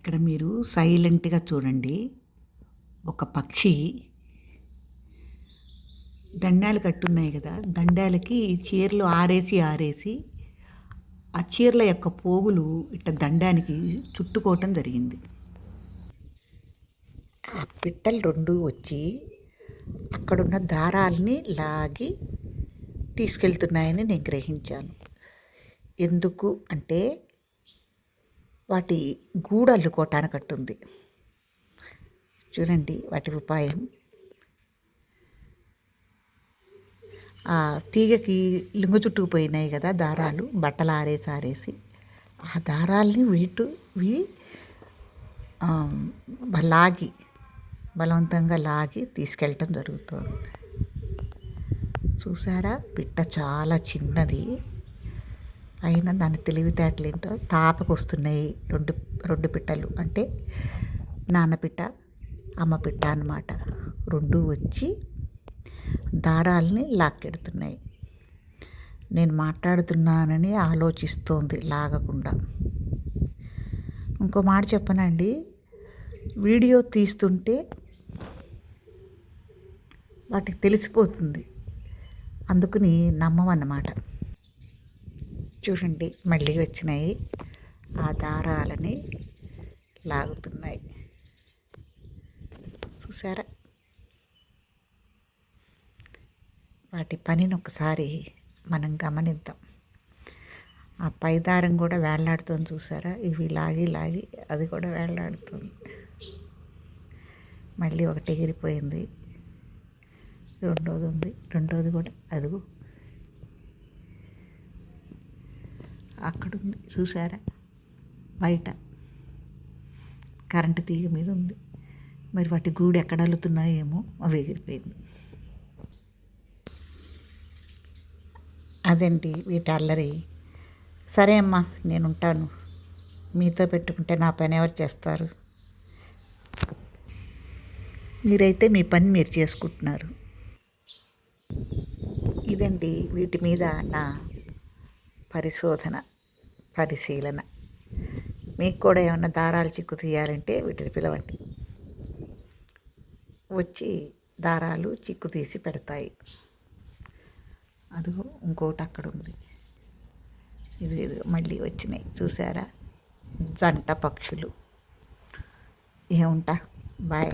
ఇక్కడ మీరు సైలెంట్గా చూడండి. ఒక పక్షి దండాలు కట్టున్నాయి కదా, దండాలకి చీరలు ఆరేసి ఆ చీరల యొక్క పోగులు ఇట్ట దండానికి చుట్టుకోవటం జరిగింది. ఆ పిట్టలు రెండు వచ్చి అక్కడున్న దారాల్ని లాగి తీసుకెళ్తున్నాయని నేను గ్రహించాను. ఎందుకు అంటే వాటి గూడు అల్లుకోవటానికి అట్టుంది. చూడండి వాటి ఉపాయం. ఆ తీగకి లింగ చుట్టుకుపోయినాయి కదా దారాలు, బట్టలు ఆరేసి ఆ దారాల్ని లాగి బలవంతంగా లాగి తీసుకెళ్ళటం జరుగుతుంది. చూసారా, పిట్ట చాలా చిన్నది అయినా దాని తెలివితేటలు ఏంటో. తాపకు వస్తున్నాయి రెండు పిట్టలు, అంటే నాన్న పిట్ట అమ్మ పిట్ట అన్నమాట. రెండు వచ్చి దారాల్ని లాక్కెడుతున్నాయి. నేను మాట్లాడుతున్నానని ఆలోచిస్తోంది లాగకుండా. ఇంకో మాట చెప్పనండి, వీడియో తీస్తుంటే వాటికి తెలిసిపోతుంది, అందుకని నమ్మమన్నమాట. చూడండి మళ్ళీ వచ్చినాయి, ఆ దారాలని లాగుతున్నాయి. చూసారా, వాటి పనిని ఒకసారి మనం గమనిద్దాం. ఆ పై దారం కూడా వేలాడుతుంది చూసారా, ఇవి లాగి అది కూడా వేలాడుతుంది. మళ్ళీ ఒకటి ఎగిరిపోయింది, రెండోది ఉంది, రెండోది కూడా అదిగో అక్కడుంది చూసారా, బయట కరెంటు తీగ మీద ఉంది. మరి వాటి గూడు ఎక్కడ అల్లుతున్నాయేమో, అవి ఎగిరిపోయింది. అదేంటి వీటి అల్లరి. సరే అమ్మా, నేను ఉంటాను. మీతో పెట్టుకుంటే నా పని ఎవరు చేస్తారు? మీరైతే మీ పని మీరు చేసుకుంటున్నారు. ఇదండి వీటి మీద నా పరిశీలన. మీకు కూడా ఏమన్నా దారాలు చిక్కు తీయాలంటే వీటిని పిలవండి, వచ్చి దారాలు చిక్కు తీసి పెడతాయి. అదిగో ఇంకోటి అక్కడ ఉంది, ఇది మళ్ళీ వచ్చినాయి చూసారా, జంట పక్షులు. ఏముంటా, బాయ్.